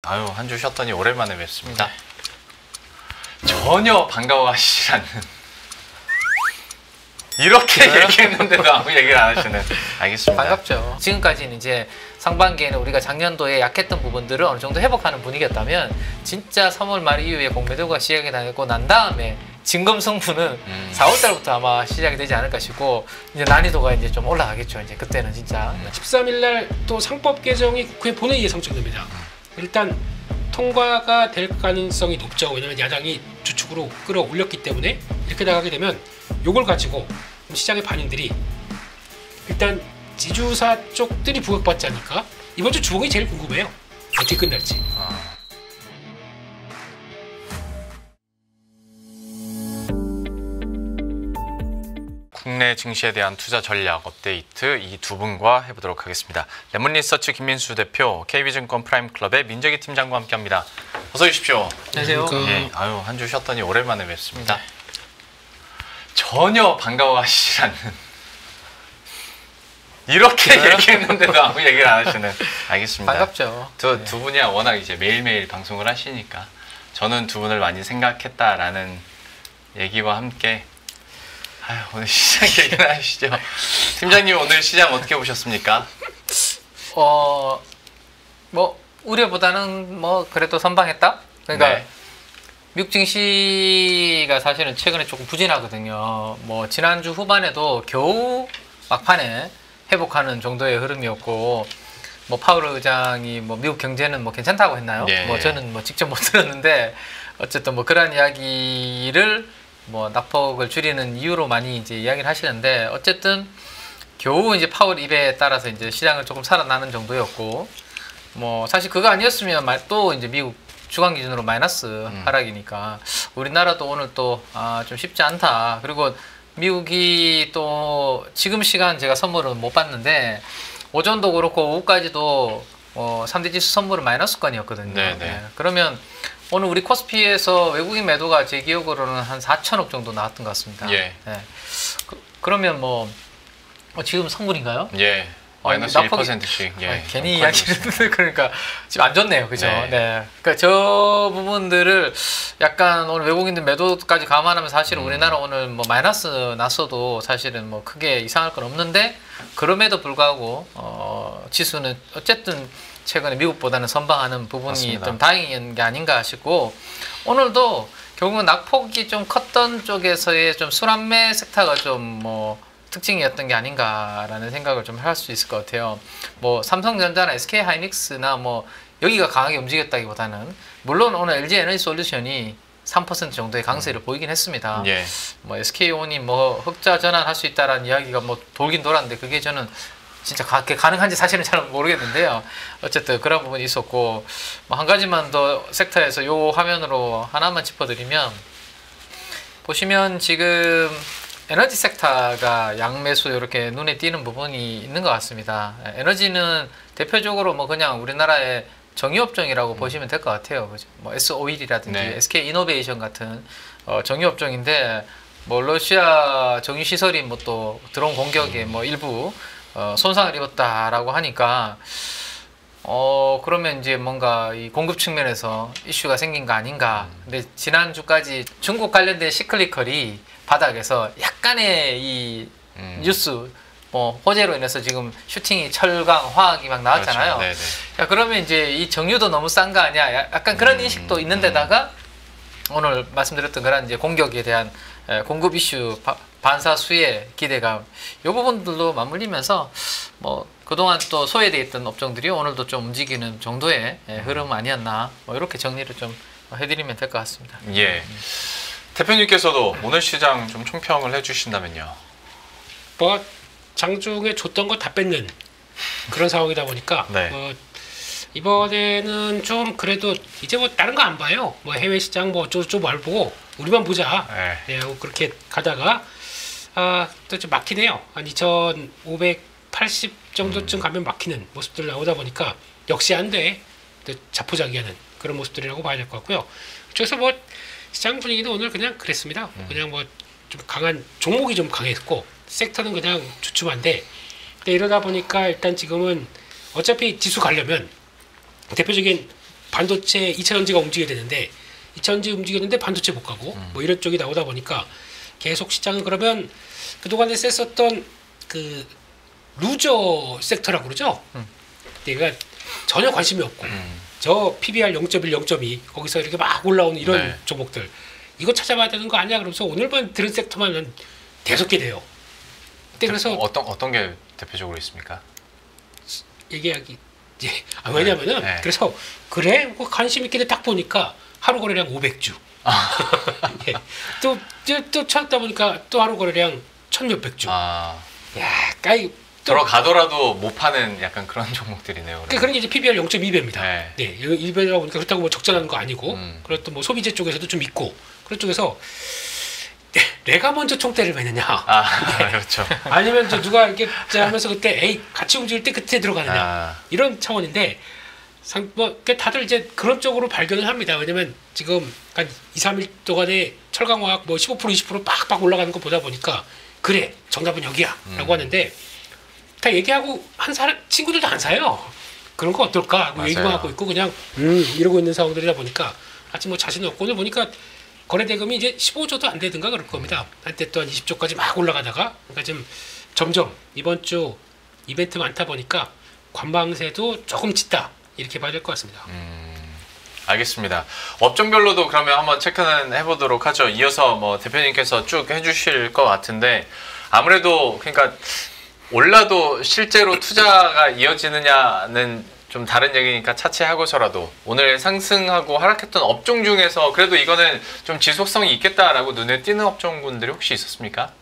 아유, 한 주 쉬었더니 오랜만에 뵙습니다. 전혀 반가워하시지 않는 이렇게 얘기했는데도 아무 얘기를 안 하시는. 알겠습니다. 반갑죠. 지금까지는 이제 상반기에는 우리가 작년도에 약했던 부분들을 어느 정도 회복하는 분위기였다면 진짜 3월 말 이후에 공매도가 시작이 되고 난 다음에 진검승부는 4월 달부터 아마 시작이 되지 않을까 싶고 이제 난이도가 이제 좀 올라가겠죠. 이제 그때는 진짜 13일 날 또 상법 개정이 국회 본회의에 상정됩니다. 일단 통과가 될 가능성이 높죠. 왜냐하면 야당이 주축으로 끌어올렸기 때문에 이렇게 나가게 되면 요걸 가지고 시장의 반응들이 일단 지주사 쪽들이 부각받지 않을까? 이번 주 주봉이 제일 궁금해요. 어떻게 끝날지. 국내 증시에 대한 투자 전략 업데이트 이 두 분과 해보도록 하겠습니다. 레몬리서치 김민수 대표, KB증권 프라임클럽의 민재기 팀장과 함께합니다. 어서 오십시오. 안녕하세요. 예, 아유, 한 주 쉬었더니 오랜만에 뵙습니다. 전혀 반가워하시지 않는 이렇게 얘기했는데도 아무 얘기를 안 하시는. 알겠습니다. 반갑죠. 두 분이 워낙 이제 매일매일 방송을 하시니까 저는 두 분을 많이 생각했다라는 얘기와 함께 오늘 시장 얘기나 하시죠. 팀장님, 오늘 시장 어떻게 보셨습니까? 뭐 우려보다는 뭐 그래도 선방했다. 그러니까 네. 미국 증시가 사실은 최근에 조금 부진하거든요. 뭐 지난주 후반에도 겨우 막판에 회복하는 정도의 흐름이었고, 뭐 파월 의장이 뭐 미국 경제는 뭐 괜찮다고 했나요? 네. 뭐 저는 뭐 직접 못 들었는데 어쨌든 뭐 그런 이야기를 뭐 낙폭을 줄이는 이유로 많이 이제 이야기를 하시는데, 어쨌든 겨우 이제 파월 입에 따라서 이제 시장을 조금 살아나는 정도였고, 뭐 사실 그거 아니었으면 또 이제 미국 주간 기준으로 마이너스 하락이니까 우리나라도 오늘 또 좀 쉽지 않다. 그리고 미국이 또 지금 시간 제가 선물은 못 봤는데 오전도 그렇고 오후까지도 3대 지수 선물은 마이너스권이었거든요. 네. 그러면 오늘 우리 코스피에서 외국인 매도가 제 기억으로는 한 4천억 정도 나왔던 것 같습니다. 예. 네. 그러면 뭐 지금 선물인가요? 예. 마이너스 1%씩. 예. 괜히 이야기를 그러니까 지금 안 좋네요, 그죠? 네. 네. 그러니까 저 부분들을 약간 오늘 외국인들 매도까지 감안하면 사실은 우리나라 오늘 뭐 마이너스 났어도 사실은 뭐 크게 이상할 건 없는데, 그럼에도 불구하고 지수는 어쨌든 최근에 미국보다는 선방하는 부분이 맞습니다. 좀 다행인 게 아닌가 싶고, 오늘도 결국은 낙폭이 좀 컸던 쪽에서의 좀 순환매 섹터가 좀 뭐 특징이었던 게 아닌가라는 생각을 좀 할 수 있을 것 같아요. 뭐 삼성전자나 SK하이닉스나 뭐 여기가 강하게 움직였다기보다는, 물론 오늘 LG에너지솔루션이 3% 정도의 강세를 보이긴 했습니다. 예. 뭐 SK온이 뭐 흑자 전환할 수 있다라는 이야기가 뭐 돌긴 돌았는데 그게 저는 진짜 가능한지 사실은 잘 모르겠는데요. 어쨌든 그런 부분이 있었고, 뭐 한 가지만 더 섹터에서 요 화면으로 하나만 짚어드리면, 보시면 지금 에너지 섹터가 양매수 이렇게 눈에 띄는 부분이 있는 것 같습니다. 에너지는 대표적으로 뭐 그냥 우리나라의 정유업종이라고 보시면 될 것 같아요. 그죠? 뭐 S-오일이라든지 네. SK이노베이션 같은 정유업종인데, 뭐 러시아 정유시설이 뭐 또 드론 공격에 뭐 일부 손상을 입었다라고 하니까 그러면 이제 뭔가 이 공급 측면에서 이슈가 생긴 거 아닌가. 근데 지난주까지 중국 관련된 시클리컬이 바닥에서 약간의 이 뉴스 뭐 호재로 인해서 지금 슈팅이 철강, 화학이 막 나왔잖아요. 그렇죠. 야, 그러면 이제 이 정유도 너무 싼 거 아니야? 약간 그런 인식도 있는 데다가 오늘 말씀드렸던 그런 이제 공격에 대한 공급 이슈, 반사 수혜 기대감, 이 부분들도 맞물리면서 뭐 그동안 또 소외되어 있던 업종들이 오늘도 좀 움직이는 정도의 흐름 아니었나, 뭐 이렇게 정리를 좀 해드리면 될 것 같습니다. 예. 대표님께서도 오늘 시장 좀 총평을 해주신다면요. 뭐 장중에 줬던 거 다 뺏는 그런 상황이다 보니까 네. 이번에는 좀 그래도 이제 뭐 다른 거 안 봐요. 뭐 해외 시장 뭐 어쩌고 말고 우리만 보자. 네. 네, 그렇게 가다가 또 좀 막히네요. 한 2,580 정도쯤 가면 막히는 모습들 나오다 보니까 역시 안 돼. 또 자포자기하는 그런 모습들이라고 봐야 될 것 같고요. 그래서 뭐 시장 분위기도 오늘 그냥 그랬습니다. 그냥 뭐 좀 강한 종목이 좀 강했고 섹터는 그냥 주춤한데, 근데 이러다 보니까 일단 지금은 어차피 지수 가려면 대표적인 반도체 2차 전지가 움직여야 되는데 2차 전지 움직였는데 반도체 못 가고 뭐 이런 쪽이 나오다 보니까 계속 시장은 그러면 그동안에 셌었던 그 루저 섹터라고 그러죠. 그러니까 전혀 관심이 없고 저 PBR 0.1, 0.2 거기서 이렇게 막 올라오는 이런 네. 종목들 이거 찾아봐야 되는 거 아니야? 그러면서 오늘만 들은 섹터만 한 5개 돼요. 근데 그래서 어떤 게 대표적으로 있습니까? 얘기하기 왜냐면은 네. 그래서 그래 뭐 관심 있게 딱 보니까 하루 거래량 500주. 예. 또 찾다 보니까 또 하루 거래량 1,몇백 주. 아, 야, 까이 들어가더라도 못 파는 약간 그런 종목들이네요. 그런 게 이제 PBR 0.2배입니다. 네. 네, 1배다 보니까 그렇다고 뭐 적절한 거 아니고, 그리고 또 뭐 소비재 쪽에서도 좀 있고, 그런 쪽에서 내가 먼저 총대를 매느냐, 그렇죠. 아니면 저 누가 이렇게 하면서 그때 에이 같이 움직일 때 그때 들어가느냐 아, 이런 차원인데, 뭐 다들 이제 그런 쪽으로 발견을 합니다. 왜냐면 지금 한 2, 3일 동안에 철강화학 뭐 15% 20% 빡빡 올라가는 거 보다 보니까 그래 정답은 여기야라고 하는데. 다 얘기하고 한 사람 친구들도 안 사요. 그런 거 어떨까 하고 맞아요. 얘기만 하고 있고 그냥 이러고 있는 상황들이다 보니까 아직 뭐 자신 없고 오늘 보니까 거래 대금이 이제 15조도 안 되든가 그럴 겁니다. 한때 또 한 20조까지 막 올라가다가 그러니까 지금 점점 이번 주 이벤트 많다 보니까 관망세도 조금 짙다 이렇게 봐야 될 것 같습니다. 알겠습니다. 업종별로도 그러면 한번 체크는 해보도록 하죠. 이어서 뭐 대표님께서 쭉 해주실 것 같은데 아무래도 그러니까 올라도 실제로 투자가 이어지느냐는 좀 다른 얘기니까 차치하고서라도 오늘 상승하고 하락했던 업종 중에서 그래도 이거는 좀 지속성이 있겠다라고 눈에 띄는 업종군들이 혹시 있었습니까?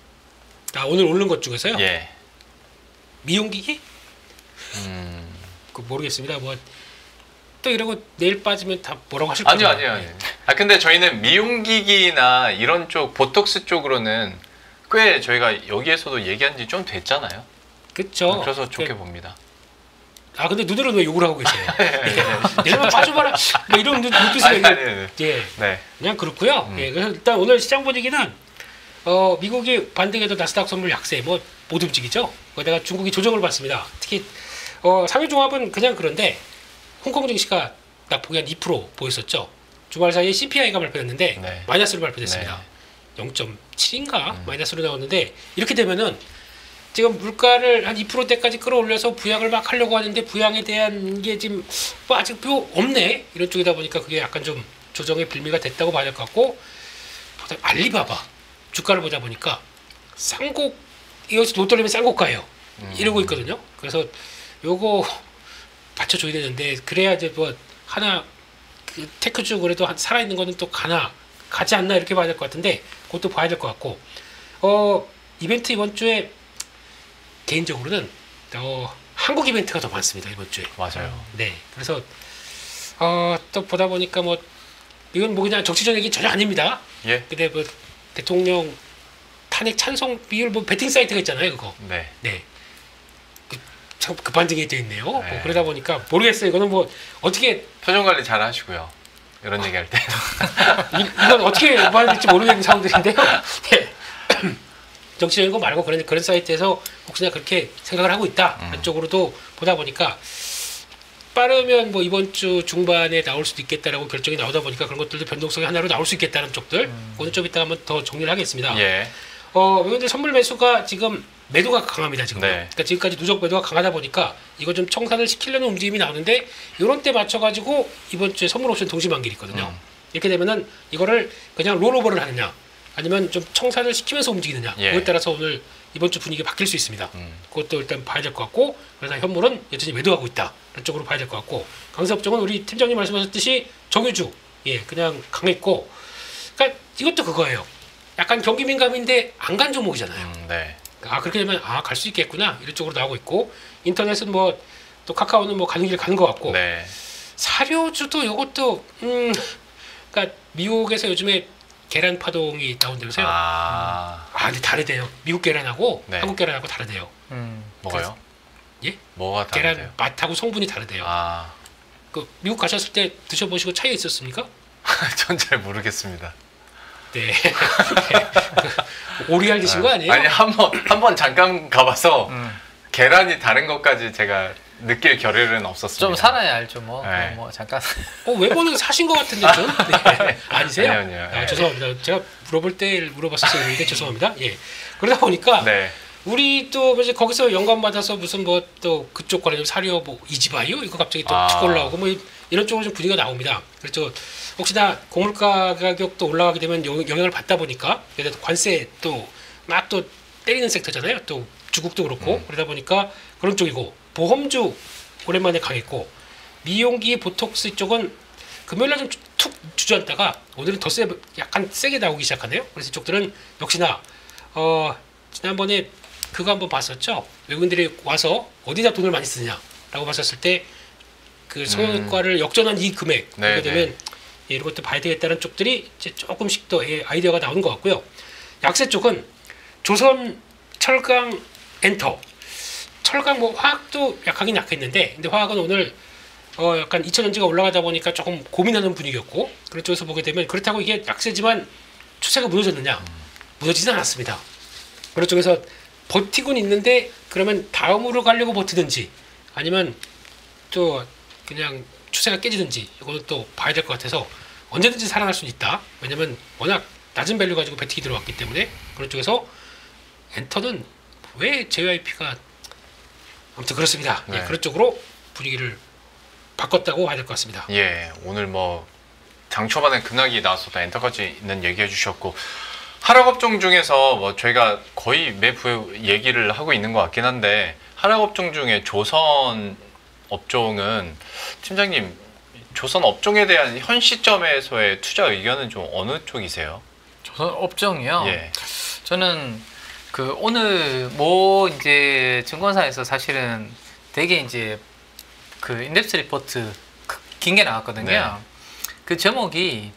오늘 오른 것 중에서요. 예. 미용기기? 모르겠습니다. 뭐 또 이러고 내일 빠지면 다 뭐라고 하실 거예요? 아니요. 근데 저희는 미용기기나 이런 쪽 보톡스 쪽으로는 꽤 저희가 여기에서도 얘기한 지 좀 됐잖아요. 그렇죠. 그래서 좋게 봅니다. 근데 누들은 왜 욕을 하고 계세요? 내일만 빠져봐라. 뭐 이런 눈빛을 아니. 예, 네. 그냥 그렇고요. 예, 그래서 일단 오늘 시장 분위기는 미국이 반등해도 나스닥 선물 약세 뭐 못 움직이죠. 거기다가 중국이 조정을 받습니다. 특히 상위 종합은 그냥 그런데 홍콩 증시가 낙폭이 한 2% 보였었죠. 주말 사이에 CPI가 발표됐는데 네. 마이너스로 발표됐습니다. 0.7인가 마이너스로 나왔는데 이렇게 되면은 지금 물가를 한 2%대까지 끌어올려서 부양을 막 하려고 하는데 부양에 대한 게 지금 뭐 아직 표 없네 이런 쪽이다 보니까 그게 약간 좀 조정의 빌미가 됐다고 봐야 될 것 같고 알리바바 주가를 보다 보니까 쌍곡 이것이 돈 떨리면 쌍곡가예요 이러고 있거든요. 그래서 요거 받쳐줘야 되는데 그래야 이제 뭐 하나 그 테크주 그래도 살아있는 거는 또 가지 않나 이렇게 봐야 될 것 같은데 그것도 봐야 될 것 같고 이벤트 이번 주에 개인적으로는 한국 이벤트가 더 많습니다 이번 주에. 맞아요. 네, 그래서 또 보다 보니까 뭐 이건 뭐 그냥 정치적 얘기 전혀 아닙니다. 예. 근데 뭐 대통령 탄핵 찬성 비율 뭐 베팅 사이트가 있잖아요 그거. 네. 네. 참 급반등이 돼 있네요. 네. 뭐 그러다 보니까 모르겠어요. 이거는 뭐 어떻게 표정 관리 잘 하시고요. 이런 얘기할 때. 이건 어떻게 봐야 될지 모르겠는 상황들인데요. 네. 정치적인 거 말고 그런 사이트에서 혹시나 그렇게 생각을 하고 있다 한쪽으로도 보다 보니까 빠르면 뭐 이번 주 중반에 나올 수도 있겠다라고 결정이 나오다 보니까 그런 것들도 변동성이 하나로 나올 수 있겠다는 쪽들 오늘 좀 이따 한번 더 정리를 하겠습니다. 예. 그런데 선물 매수가 지금 매도가 강합니다 지금. 네. 그러니까 지금까지 누적 매도가 강하다 보니까 이거 좀 청산을 시키려는 움직임이 나오는데 이런 때 맞춰가지고 이번 주에 선물 옵션 동시만기이 있거든요. 이렇게 되면은 이거를 그냥 롤오버를 하느냐 아니면 좀 청산을 시키면서 움직이느냐 예. 그거에 따라서 오늘 이번 주 분위기가 바뀔 수 있습니다. 그것도 일단 봐야 될 것 같고 그래서 현물은 여전히 매도하고 있다 이런 쪽으로 봐야 될 것 같고 강세업종은 우리 팀장님 말씀하셨듯이 정유주 그냥 강했고 그러니까 이것도 그거예요. 약간 경기 민감인데 안 간 종목이잖아요. 네. 그렇게 되면 갈 수 있겠구나 이런 쪽으로 나오고 있고 인터넷은 뭐 또 카카오는 뭐 가는 길 가는 것 같고 네. 사료주도 이것도 그러니까 미국에서 요즘에 계란 파동이 나온다면서요? 근데 다르대요. 미국 계란하고 네. 한국 계란하고 다르대요. 뭐가요? 예? 뭐가 다르대요? 계란 맛하고 성분이 다르대요. 그 미국 가셨을 때 드셔보시고 차이 있었습니까? 전 잘 모르겠습니다. 네. 오리알 드신 거 아니에요? 아니 한 번 잠깐 가봐서 계란이 다른 것까지 제가 느낄 겨를은 없었습니다. 좀 살아야 알죠 뭐. 네. 뭐 잠깐. 외모는 사신 것 같은데 좀 네. 아니세요? 아니요. 아, 죄송합니다. 제가 물어볼 때 물어봤었는데 죄송합니다. 예. 그러다 보니까 네. 우리 또 이제 거기서 영감 받아서 무슨 뭐 또 그쪽 관련 사료 뭐 이지바이오 이거 갑자기 또 툭 올라오고 뭐 이런 쪽으로 좀 분위기가 나옵니다. 그래서 혹시나 곡물가 가격도 올라가게 되면 영향을 받다 보니까 그래도 관세 또 막 또 때리는 섹터잖아요. 또 중국도 그렇고 그러다 보니까 그런 쪽이고 보험주 오랜만에 강했고 미용기 보톡스 쪽은 금요일날 좀 툭 주저앉다가 오늘은 더 약간 세게 나오기 시작하네요. 그래서 이쪽들은 역시나 지난번에 그거 한번 봤었죠. 외국인들이 와서 어디다 돈을 많이 쓰느냐라고 봤었을 때 그 성형외과를 역전한 이 금액 그렇게 되면 예, 이런 것도 봐야 되겠다는 쪽들이 이제 조금씩 더 아이디어가 나오는 것 같고요. 약세 쪽은 조선 철강 엔터 철강 뭐 화학도 약하긴 약했는데 근데 화학은 오늘 약간 2천원지가 올라가다 보니까 조금 고민하는 분위기였고 그런 쪽에서 보게 되면 그렇다고 이게 약세지만 추세가 무너졌느냐 무너지진 않았습니다. 그런 쪽에서 버티고는 있는데 그러면 다음으로 가려고 버티든지 아니면 또 그냥 추세가 깨지든지 이거는 또 봐야 될 것 같아서 언제든지 살아날 수는 있다. 왜냐면 워낙 낮은 밸류 가지고 배팅이 들어왔기 때문에 그런 쪽에서 엔터는 왜 JYP가 아무튼 그렇습니다. 네. 예, 그런 쪽으로 분위기를 바꿨다고 봐야 될 것 같습니다. 예, 오늘 뭐 장 초반에 급락이 나왔어도 엔터까지 있는 얘기해 주셨고 하락업종 중에서 뭐 저희가 거의 매부 얘기를 하고 있는 것 같긴 한데 하락업종 중에 조선 업종은 팀장님 조선 업종에 대한 현 시점에서의 투자 의견은 좀 어느 쪽이세요? 조선 업종이요. 예. 저는 그 오늘 뭐 이제 증권사에서 사실은 되게 이제 그 인덱스 리포트 긴 게 나왔거든요. 네. 그 제목이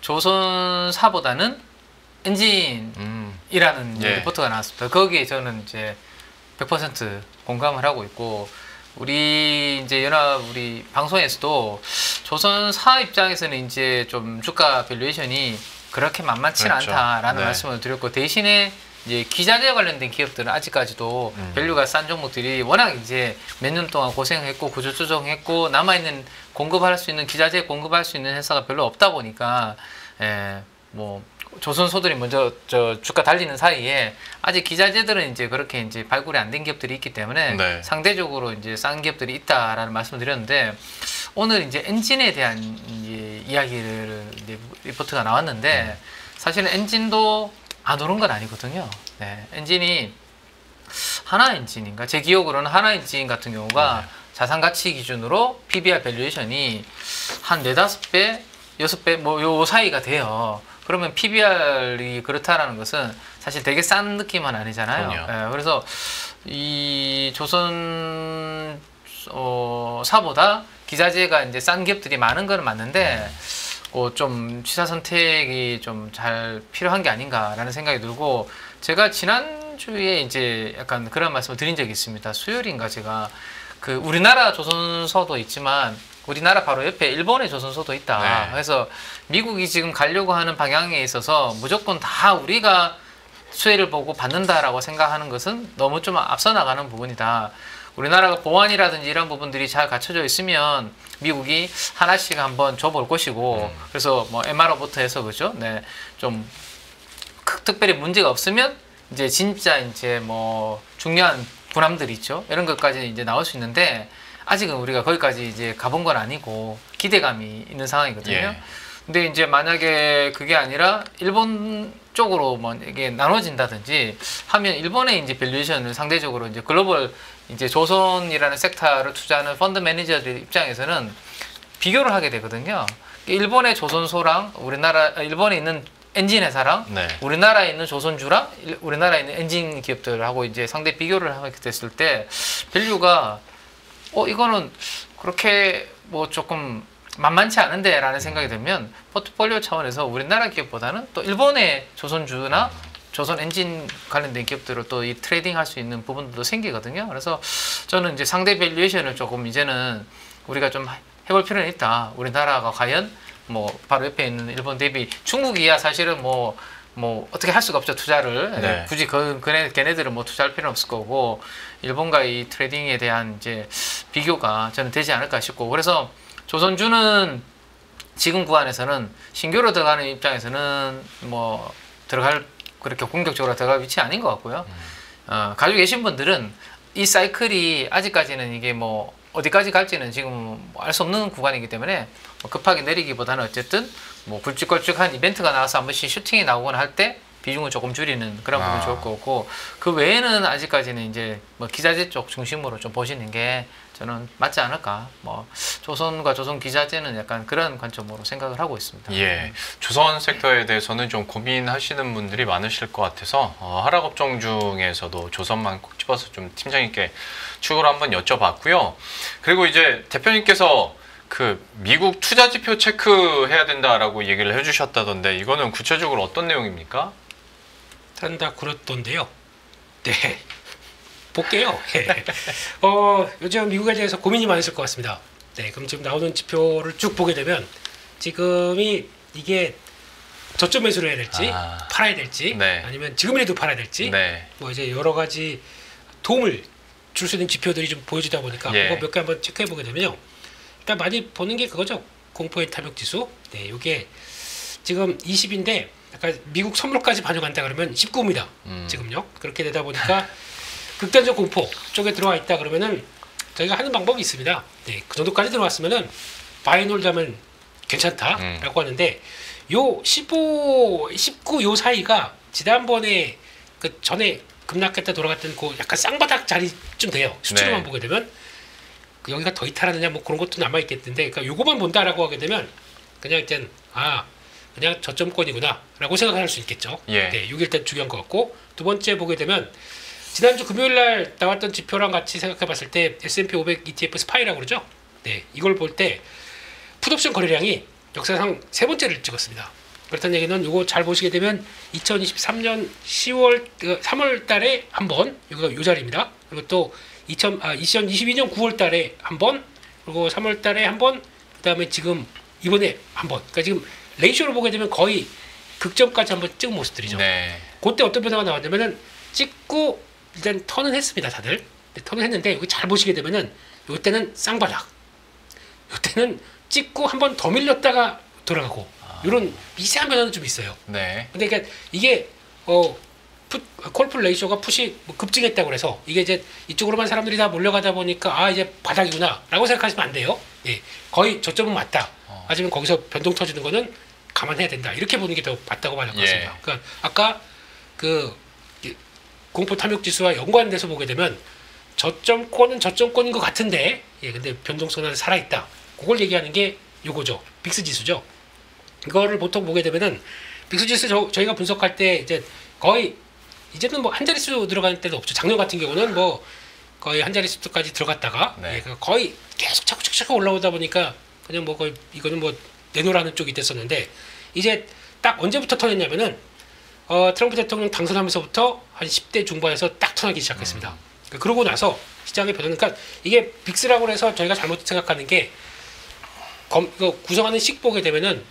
조선사보다는 엔진이라는 예. 리포트가 나왔습니다. 거기에 저는 이제 100% 공감을 하고 있고 우리 이제 우리 방송에서도 조선사 입장에서는 이제 좀 주가 밸류에이션이 그렇게 만만치는 그렇죠. 않다라는 네. 말씀을 드렸고 대신에 이제 기자재 관련된 기업들은 아직까지도 밸류가 싼 종목들이 워낙 이제 몇 년 동안 고생했고 구조조정했고 남아있는 공급할 수 있는 기자재 공급할 수 있는 회사가 별로 없다 보니까 뭐 조선소들이 먼저 저 주가 달리는 사이에 아직 기자재들은 이제 그렇게 이제 발굴이 안 된 기업들이 있기 때문에 네. 상대적으로 이제 싼 기업들이 있다라는 말씀을 드렸는데 오늘 이제 엔진에 대한 이야기를 이제 리포트가 나왔는데 사실은 엔진도 안 오른 건 아니거든요. 네, 엔진이 하나 엔진인가? 제 기억으로는 하나 엔진 같은 경우가 자산 가치 기준으로 PBR 밸류에이션이 한 4-5배, 6배 뭐 요 사이가 돼요. 그러면 PBR이 그렇다라는 것은 사실 되게 싼 느낌은 아니잖아요. 예, 그래서 이 조선 사보다 기자재가 이제 싼 기업들이 많은 건 맞는데 좀 취사 선택이 좀 잘 필요한 게 아닌가라는 생각이 들고 제가 지난주에 이제 약간 그런 말씀을 드린 적이 있습니다. 수요일인가 제가 그 우리나라 조선소도 있지만 우리나라 바로 옆에 일본의 조선소도 있다. 네. 그래서 미국이 지금 가려고 하는 방향에 있어서 무조건 다 우리가 수혜를 보고 받는다라고 생각하는 것은 너무 좀 앞서 나가는 부분이다. 우리나라가 보안이라든지 이런 부분들이 잘 갖춰져 있으면 미국이 하나씩 한번 줘볼 것이고 그래서 뭐 MRO부터 해서 그죠? 네, 좀 특별히 문제가 없으면 이제 진짜 이제 뭐 중요한 군함들 있죠. 이런 것까지 이제 나올 수 있는데 아직은 우리가 거기까지 이제 가본 건 아니고 기대감이 있는 상황이거든요. 예. 근데 이제 만약에 그게 아니라 일본 쪽으로 뭐 이게 나눠진다든지 하면 일본의 이제 밸류에이션을 상대적으로 이제 글로벌 이제 조선이라는 섹터를 투자하는 펀드 매니저들 입장에서는 비교를 하게 되거든요. 일본의 조선소랑 일본에 있는 엔진 회사랑 네. 우리나라에 있는 조선주랑 우리나라에 있는 엔진 기업들하고 이제 상대 비교를 하게 됐을 때 밸류가 이거는 그렇게 뭐 조금 만만치 않은데 라는 생각이 들면 포트폴리오 차원에서 우리나라 기업보다는 또 일본의 조선주나 조선 엔진 관련된 기업들을 또 이 트레이딩 할 수 있는 부분도 생기거든요. 그래서 저는 이제 상대 밸류에이션을 조금 이제는 우리가 좀 해볼 필요는 있다. 우리나라가 과연 뭐 바로 옆에 있는 일본 대비 중국이야 사실은 뭐 뭐 어떻게 할 수가 없죠 투자를. 네. 굳이 걔네들은 뭐 투자할 필요는 없을 거고 일본과 이 트레이딩에 대한 이제 비교가 저는 되지 않을까 싶고 그래서 조선주는 지금 구간에서는 신규로 들어가는 입장에서는 뭐 그렇게 공격적으로 들어갈 위치 아닌 것 같고요. 가지고 계신 분들은 이 사이클이 아직까지는 이게 뭐 어디까지 갈지는 지금 알 수 없는 구간이기 때문에 뭐 급하게 내리기보다는 어쨌든 뭐 굵직굵직한 이벤트가 나와서 한 번씩 슈팅이 나오거나 할 때 비중을 조금 줄이는 그런 부분이 좋을 것 같고 그 외에는 아직까지는 이제 뭐 기자재 쪽 중심으로 좀 보시는 게 저는 맞지 않을까. 뭐 조선과 조선 기자재는 약간 그런 관점으로 생각을 하고 있습니다. 예, 조선 섹터에 대해서는 좀 고민하시는 분들이 많으실 것 같아서 하락 업종 중에서도 조선만 꼭 집어서 좀 팀장님께 추가로 한번 여쭤봤고요. 그리고 이제 대표님께서 그 미국 투자 지표 체크해야 된다라고 얘기를 해주셨다던데 이거는 구체적으로 어떤 내용입니까? 산다 그렇던데요. 네. 볼게요. 요즘 미국에 대해서 고민이 많으실 것 같습니다. 네, 그럼 지금 나오는 지표를 쭉 보게 되면 지금이 이게 저점 매수를 해야 될지 팔아야 될지 네. 아니면 지금이라도 팔아야 될지 네. 뭐 이제 여러 가지 도움을 줄 수 있는 지표들이 좀 보여주다 보니까 예. 그거 몇 개 한번 체크해 보게 되면요. 일단 많이 보는 게 그거죠. 공포의 탐욕 지수. 네, 이게 지금 20인데 약간 미국 선물까지 반영한다 그러면 19입니다. 지금요. 그렇게 되다 보니까 극단적 공포 쪽에 들어와 있다 그러면은 저희가 하는 방법이 있습니다. 네, 그 정도까지 들어왔으면은 바이놀자면 괜찮다라고 하는데 요 15, 19 요 사이가 지난번에 그 전에 급락했다 돌아갔던 그 약간 쌍바닥 자리쯤 돼요. 수치로만 네. 보게 되면 여기가 더 이탈하느냐 뭐 그런 것도 남아 있겠는데 그러니까 요거만 본다라고 하게 되면 그냥 일단 그냥 저점권이구나라고 생각할 수 있겠죠. 예. 네, 이게 일단 중요한 것 같고 두 번째 보게 되면 지난주 금요일 날 나왔던 지표랑 같이 생각해봤을 때 S&P 500 ETF 스파이라고 그러죠. 네, 이걸 볼 때 풋옵션 거래량이 역사상 세 번째를 찍었습니다. 그렇다는 얘기는 이거 잘 보시게 되면 2023년 3월 달에 한 번, 여기가 이 자리입니다. 그리고 또 2022년 9월 달에 한 번, 그리고 3월 달에 한 번, 그 다음에 지금 이번에 한 번. 그러니까 지금 레이쇼로 보게 되면 거의 극점까지 한번 찍은 모습들이죠. 네. 그때 어떤 변화가 나왔냐면은 찍고 일단 턴은 했습니다, 다들. 턴은 했는데 여기 잘 보시게 되면은 이때는 쌍바닥. 이때는 찍고 한 번 더 밀렸다가 돌아가고 이런 미세한 변화는 좀 있어요. 네. 근데 그러니까 이게 콜풀 레이쇼가 풋이 뭐 급증했다고 그래서 이게 이제 이쪽으로만 사람들이 다 몰려가다 보니까 이제 바닥이구나라고 생각하시면 안 돼요. 예, 거의 저점은 맞다. 하지만 거기서 변동 터지는 거는 감안해야 된다. 이렇게 보는 게 더 맞다고 말할 것 같습니다. 예. 그러니까 아까 그 공포 탐욕 지수와 연관돼서 보게 되면 저점권은 저점권인 것 같은데 근데 변동성은 살아있다. 그걸 얘기하는 게 요거죠. 빅스 지수죠. 이거를 보통 보게 되면은 빅스 지수 저희가 분석할 때 이제 거의 이제는 뭐 한 자릿수 들어가는 때도 없죠. 작년 같은 경우는 뭐 거의 한 자릿수까지 들어갔다가 네. 거의 계속 차곡차곡 올라오다 보니까 그냥 뭐 거의 이거는 뭐 내놓으라는 쪽이 됐었는데 이제 딱 언제부터 턴했냐면은 트럼프 대통령 당선하면서부터 한 10대 중반에서 딱 턴하기 시작했습니다. 그러고 나서 시장의 변화는 그러니까 이게 빅스라고 해서 저희가 잘못 생각하는 게 이거 구성하는 식 보게 되면은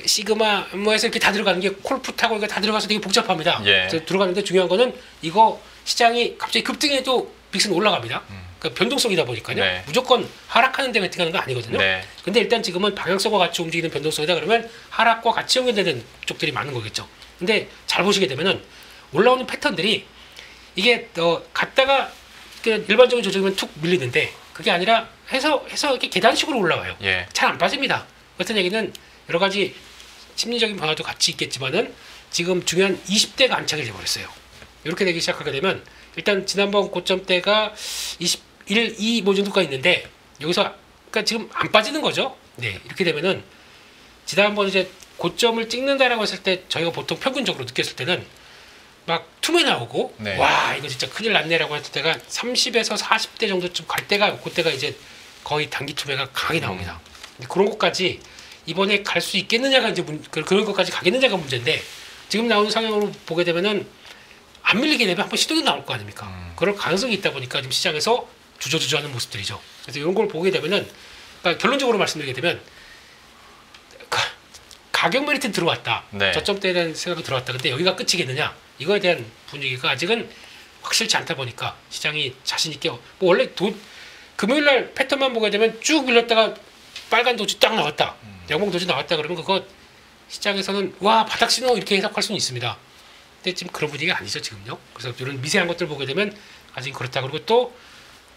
시그마 뭐해서 이렇게 다 들어가는 게 콜풋하고 이거 다 들어가서 되게 복잡합니다. 예. 들어가는데 중요한 거는 이거 시장이 갑자기 급등해도 빅스는 올라갑니다. 그러니까 변동성이다 보니까요. 네. 무조건 하락하는 데 베팅하는 거 아니거든요. 네. 근데 일단 지금은 방향성과 같이 움직이는 변동성이다 그러면 하락과 같이 연결되는 쪽들이 많은 거겠죠. 근데 잘 보시게 되면은 올라오는 패턴들이 이게 갔다가 일반적인 조정이면 툭 밀리는데 그게 아니라 해서 이렇게 계단식으로 올라와요. 예. 잘 안 빠집니다. 그렇다는 얘기는 여러 가지 심리적인 변화도 같이 있겠지만은 지금 중요한 20대가 안착이 돼버렸어요. 이렇게 되기 시작하게 되면 일단 지난번 고점대가 21, 2 뭐 정도가 있는데 여기서 그러니까 지금 안 빠지는 거죠. 네, 이렇게 되면은 지난번 이제 고점을 찍는다라고 했을 때 저희가 보통 평균적으로 느꼈을 때는 막 툼에 나오고 네. 와 이거 진짜 큰일 났네라고 했을 때가 30에서 40대 정도쯤 갈 때가 그때가 이제 거의 단기 투매가 강하게 나옵니다. 근데 그런 것까지 이번에 갈 수 있겠느냐가 이제 그런 것까지 가겠느냐가 문제인데 지금 나오는 상황으로 보게 되면은 안 밀리게 되면 한번 시도도 나올 거 아닙니까? 그럴 가능성이 있다 보니까 지금 시장에서 주저주저하는 모습들이죠. 그래서 이런 걸 보게 되면은 그러니까 결론적으로 말씀드리게 되면 가격 메리트 들어왔다. 네. 저점대에 대한 생각이 들어왔다. 근데 여기가 끝이겠느냐? 이거에 대한 분위기가 아직은 확실치 않다 보니까 시장이 자신 있게 뭐 원래 금요일 날 패턴만 보게 되면 쭉 밀렸다가 빨간 도지 딱 나왔다. 양봉 도지 나왔다 그러면 그거 시장에서는 와 바닥 신호 이렇게 해석할 수는 있습니다. 근데 지금 그런 분위기가 아니죠 지금요. 그래서 이런 미세한 것들 보게 되면 아직 그렇다. 그리고 또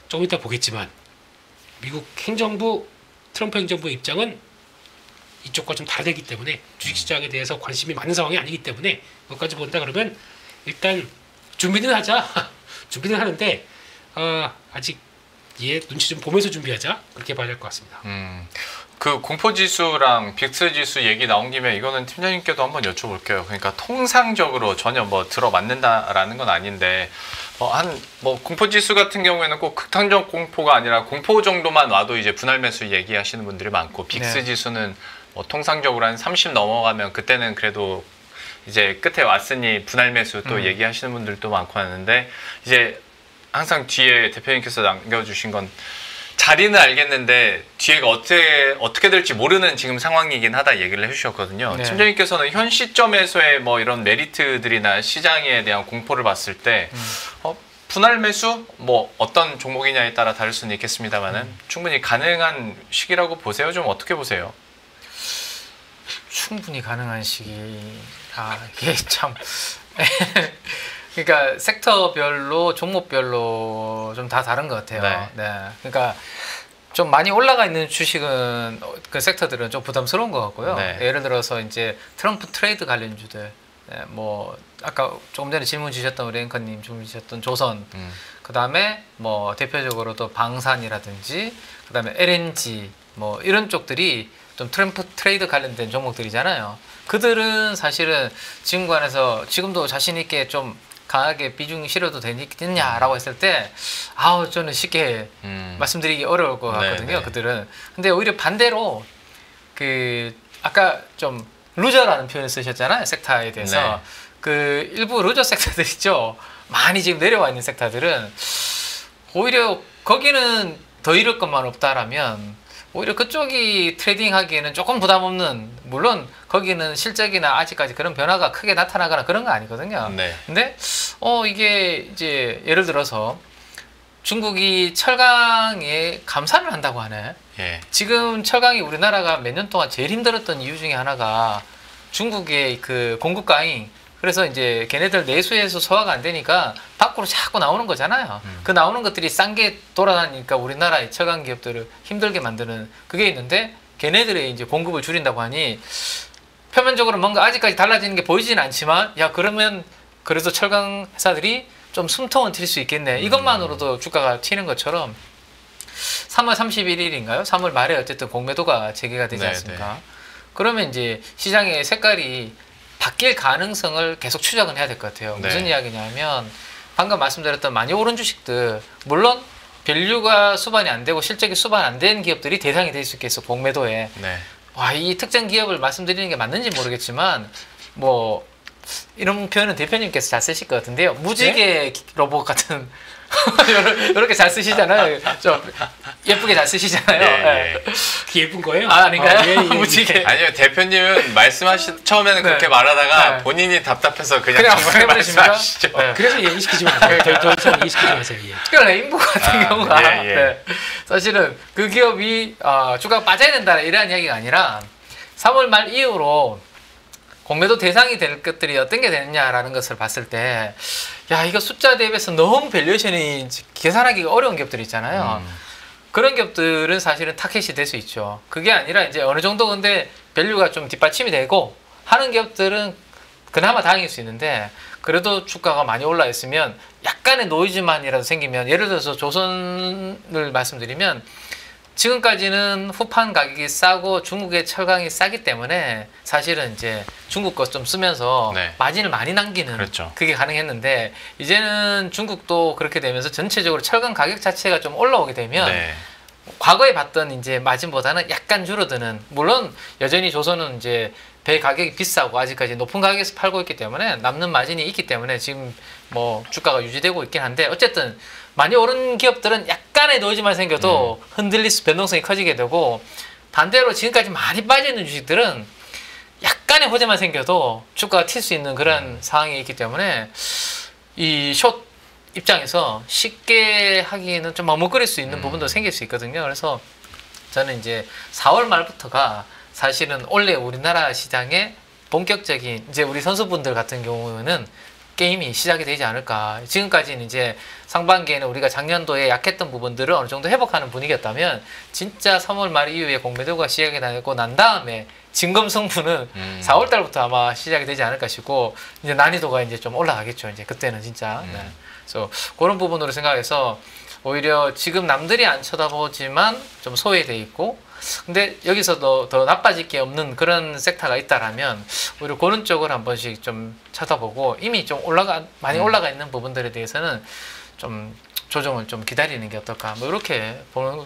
조금 이따 보겠지만 미국 행정부 트럼프 행정부의 입장은 이쪽과 좀 다르기 때문에 주식시장에 대해서 관심이 많은 상황이 아니기 때문에 그것까지 본다 그러면 일단 준비는 하자. 준비는 하는데 아직 눈치 좀 보면서 준비하자. 그렇게 봐야 될 것 같습니다. 그 공포지수랑 빅스지수 얘기 나온 김에 이거는 팀장님께도 한번 여쭤볼게요. 그러니까 통상적으로 전혀 뭐 들어맞는다라는 건 아닌데 공포지수 같은 경우에는 꼭 극단적 공포가 아니라 공포 정도만 와도 이제 분할 매수 얘기하시는 분들이 많고 빅스지수는 뭐 통상적으로 한 30 넘어가면 그때는 그래도 이제 끝에 왔으니 분할 매수 또 얘기하시는 분들도 많고 하는데 이제 항상 뒤에 대표님께서 남겨주신 건 자리는 알겠는데 뒤에가 어떻게 될지 모르는 지금 상황이긴 하다 얘기를 해주셨거든요. 네. 팀장님께서는 현 시점에서의 뭐 이런 메리트들이나 시장에 대한 공포를 봤을 때 분할 매수 뭐 어떤 종목이냐에 따라 다를 수는 있겠습니다만은 충분히 가능한 시기라고 보세요. 좀 어떻게 보세요? 충분히 가능한 시기. 이게 참. 그러니까 섹터별로 종목별로 좀 다 다른 것 같아요. 네. 그러니까 좀 많이 올라가 있는 주식은 그 섹터들은 좀 부담스러운 것 같고요. 네. 예를 들어서 이제 트럼프 트레이드 관련주들, 뭐 아까 조금 전에 질문 주셨던 우리 앵커님 질문 주셨던 조선, 그 다음에 뭐 대표적으로 또 방산이라든지, 그 다음에 LNG 뭐 이런 쪽들이 좀 트럼프 트레이드 관련된 종목들이잖아요. 그들은 사실은 지금 관해서 지금도 자신 있게 좀 강하게 비중이 실어도 되느냐라고 했을 때 저는 쉽게 말씀드리기 어려울 것 같거든요. 네네. 그들은. 근데 오히려 반대로 그 아까 좀 루저라는 표현을 쓰셨잖아요. 섹터에 대해서. 네. 그 일부 루저 섹터들 있죠. 많이 지금 내려와 있는 섹터들은 오히려 거기는 더 잃을 것만 없다라면 오히려 그쪽이 트레이딩하기에는 조금 부담 없는, 물론 거기는 실적이나 아직까지 그런 변화가 크게 나타나거나 그런 거 아니거든요. 네. 근데 이게 이제 예를 들어서 중국이 철강에 감산을 한다고 하네. 예. 지금 철강이 우리나라가 몇 년 동안 제일 힘들었던 이유 중에 하나가 중국의 그 공급 과잉. 그래서 이제 걔네들 내수에서 소화가 안 되니까 밖으로 자꾸 나오는 거잖아요. 그 나오는 것들이 싼 게 돌아다니니까 우리나라의 철강 기업들을 힘들게 만드는 그게 있는데, 걔네들의 이제 공급을 줄인다고 하니 표면적으로 뭔가 아직까지 달라지는 게 보이지는 않지만 그러면 그래도 철강 회사들이 좀 숨통은 튈 수 있겠네. 이것만으로도 주가가 튀는 것처럼 3월 31일인가요? 3월 말에 어쨌든 공매도가 재개가 되지 않습니까? 그러면 이제 시장의 색깔이 바뀔 가능성을 계속 추적은 해야 될 것 같아요. 네. 무슨 이야기냐면 방금 말씀드렸던 많이 오른 주식들, 물론 밸류가 수반이 안 되고 실적이 수반 안 된 기업들이 대상이 될 수 있겠어. 공매도에. 네. 이 특정 기업을 말씀드리는 게 맞는지 모르겠지만 뭐 이런 표현은 대표님께서 잘 쓰실 것 같은데요. 무지개 로봇 같은 이렇게 잘 쓰시잖아요. 좀 예쁘게 잘 쓰시잖아요. 예. 그게 예쁜 거예요? 아닌가요? 예. 무지개. 아니요, 대표님은 처음에는 그렇게 말하다가 본인이 답답해서 그냥 정말 해버리십니까? 말씀하시죠. 그래서 얘기시키지 마세요. 더 이상 얘기시키지 마세요. 예. 그 레인보우 같은 경우가 예. 사실은 그 기업이 주가가 빠져야 된다 이런 이야기가 아니라 3월 말 이후로 공매도 대상이 될 것들이 어떤 게 되느냐라는 것을 봤을 때 이거 숫자 대비해서 너무 밸류에이션이 계산하기가 어려운 기업들이 있잖아요. 그런 기업들은 사실은 타켓이 될 수 있죠. 그게 아니라 이제 어느 정도 근데 밸류가 좀 뒷받침이 되고 하는 기업들은 그나마 다행일 수 있는데, 그래도 주가가 많이 올라 있으면 약간의 노이즈만이라도 생기면, 예를 들어서 조선을 말씀드리면 지금까지는 후판 가격이 싸고 중국의 철강이 싸기 때문에 사실은 이제 중국 것 좀 쓰면서 마진을 많이 남기는 그게 가능했는데, 이제는 중국도 그렇게 되면서 전체적으로 철강 가격 자체가 좀 올라오게 되면 과거에 봤던 이제 마진보다는 약간 줄어드는, 물론 여전히 조선은 이제 배 가격이 비싸고 아직까지 높은 가격에서 팔고 있기 때문에 남는 마진이 있기 때문에 지금 뭐 주가가 유지되고 있긴 한데, 어쨌든 많이 오른 기업들은 약간의 노이즈만 생겨도 흔들릴 수 변동성이 커지게 되고, 반대로 지금까지 많이 빠져 있는 주식들은 약간의 호재만 생겨도 주가가 튈 수 있는 그런 상황이 있기 때문에 이 숏 입장에서 쉽게 하기는 좀 머뭇거릴 수 있는 부분도 생길 수 있거든요. 그래서 저는 이제 4월 말부터가 사실은 원래 우리나라 시장의 본격적인 이제 우리 선수분들 같은 경우는 게임이 시작이 되지 않을까. 지금까지는 이제 상반기에는 우리가 작년도에 약했던 부분들을 어느 정도 회복하는 분위기였다면 진짜 3월 말 이후에 공매도가 시작이 되고 난 다음에 진검승부는 4월 달부터 아마 시작이 되지 않을까 싶고 이제 난이도가 이제 좀 올라가겠죠. 이제 그때는 진짜. 네. 그래서 그런 부분으로 생각해서 오히려 지금 남들이 안 쳐다보지만 좀 소외돼 있고 근데 여기서도 더 나빠질 게 없는 그런 섹터가 있다라면 오히려 그런 쪽을 한 번씩 좀 쳐다보고 이미 좀 많이 올라가 있는 부분들에 대해서는 좀 조정을 좀 기다리는 게 어떨까 뭐 이렇게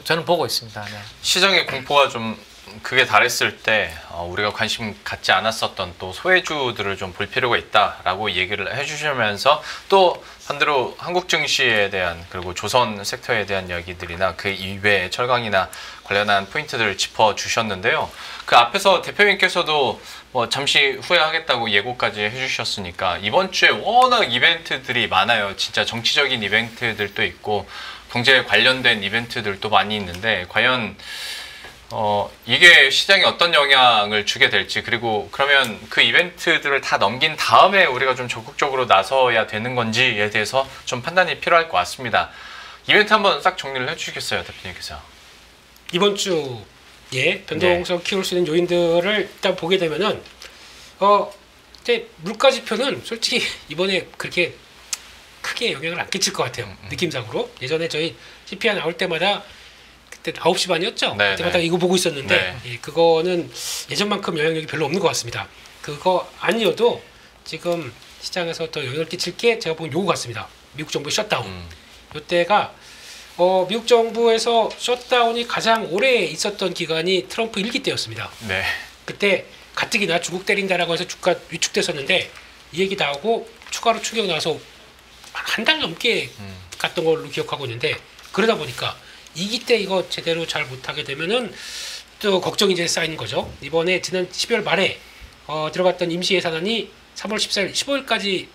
저는 보고 있습니다. 네. 시장의 공포가 좀 그게 달했을 때 우리가 관심 갖지 않았었던 또 소외주들을 좀 볼 필요가 있다라고 얘기를 해주시면서 또 반대로 한국 증시에 대한 그리고 조선 섹터에 대한 이야기들이나 그 이외의 철강이나 관련한 포인트들을 짚어주셨는데요. 그 앞에서 대표님께서도 뭐 잠시 후에 하겠다고 예고까지 해주셨으니까 이번 주에 워낙 이벤트들이 많아요. 진짜 정치적인 이벤트들도 있고 경제에 관련된 이벤트들도 많이 있는데 과연 이게 시장에 어떤 영향을 주게 될지 그리고 그러면 그 이벤트들을 다 넘긴 다음에 우리가 좀 적극적으로 나서야 되는 건지에 대해서 좀 판단이 필요할 것 같습니다. 이벤트 한번 싹 정리를 해주시겠어요, 대표님께서? 이번 주에 변동성 키울 수 있는 요인들을 일단 보게 되면은 이제 물가 지표는 솔직히 이번에 그렇게 크게 영향을 안 끼칠 것 같아요. 느낌상으로. 예전에 저희 CPI 나올 때마다 그때 9시 반이었죠? 네, 그때마다 네. 이거 보고 있었는데 네. 예, 그거는 예전만큼 영향력이 별로 없는 것 같습니다. 그거 아니어도 지금 시장에서 더 영향을 끼칠 게 제가 보기엔 요거 같습니다. 미국 정부의 셧다운. 이때가 미국 정부에서 셧다운이 가장 오래 있었던 기간이 트럼프 1기 때였습니다. 네. 그때 가뜩이나 중국 때린다라고 해서 주가 위축됐었는데 이 얘기 나오고 추가로 충격 나와서 한 달 넘게 갔던 걸로 기억하고 있는데 그러다 보니까 2기 때 이거 제대로 잘 못하게 되면은 또 걱정이 이제 쌓이는 거죠. 이번에 지난 12월 말에 들어갔던 임시 예산안이 3월 14일, 15일까지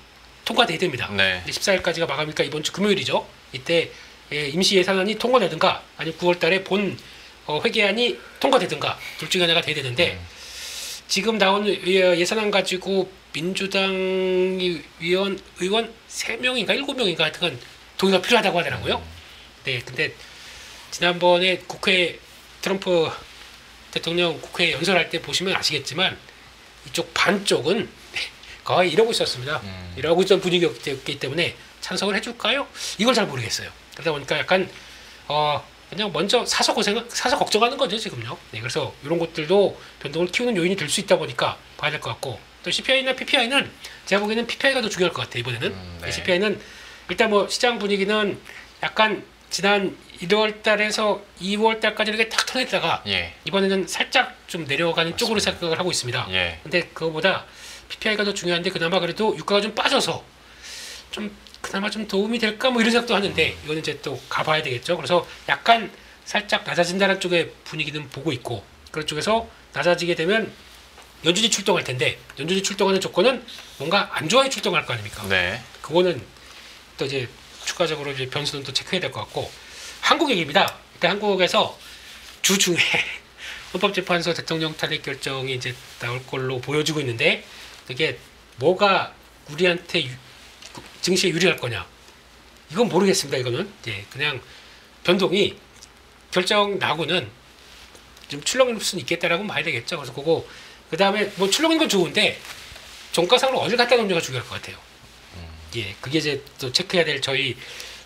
통과돼야 됩니다. 네. 14일까지가 마감이니까 이번 주 금요일이죠. 이때 임시 예산안이 통과되든가 아니면 9월 달에 본 회계안이 통과되든가 둘 중에 하나가 돼야 되는데 지금 나온 예산안 가지고 민주당 의원 3명인가 7명인가 하여튼 동의가 필요하다고 하더라고요. 네, 근데 지난번에 국회 트럼프 대통령 국회 연설할 때 보시면 아시겠지만 이쪽 반쪽은 거의 이러고 있었습니다. 이러고 있던 분위기였기 때문에 찬성을 해줄까요? 이걸 잘 모르겠어요. 그러다 보니까 약간 그냥 먼저 사서 걱정하는 거죠 지금요. 네, 그래서 이런 것들도 변동을 키우는 요인이 될 수 있다 보니까 봐야 될 것 같고 또 CPI나 PPI는 제가 보기에는 PPI가 더 중요할 것 같아요 이번에는. 네. CPI는 일단 뭐 시장 분위기는 약간 지난 1월 달에서 2월 달까지 이렇게 탁 터냈다가 예. 이번에는 살짝 좀 내려가는 맞습니다. 쪽으로 생각을 하고 있습니다. 예. 근데 그거보다 PPI가 더 중요한데 그나마 그래도 유가가 좀 빠져서 좀 그나마 좀 도움이 될까 뭐 이런 생각도 하는데 이거는 이제 또 가봐야 되겠죠. 그래서 약간 살짝 낮아진다는 쪽의 분위기는 보고 있고 그런 쪽에서 낮아지게 되면 연준이 출동할 텐데 연준이 출동하는 조건은 뭔가 안 좋아야 출동할 거 아닙니까? 네. 그거는 또 이제 추가적으로 이제 변수는 또 체크해야 될 것 같고 한국 얘기입니다. 일단 한국에서 주중에 헌법재판소 대통령 탄핵 결정이 이제 나올 걸로 보여지고 있는데 그게 뭐가 우리한테 증시에 유리할 거냐 이건 모르겠습니다. 이거는 그냥 변동이 결정 나고는 좀 출렁일 수는 있겠다라고 봐야 되겠죠. 그래서 그거 그 다음에 뭐 출렁인 건 좋은데 종가상으로 어딜 갖다 놓는지가 중요할 것 같아요. 그게 이제 또 체크해야 될 저희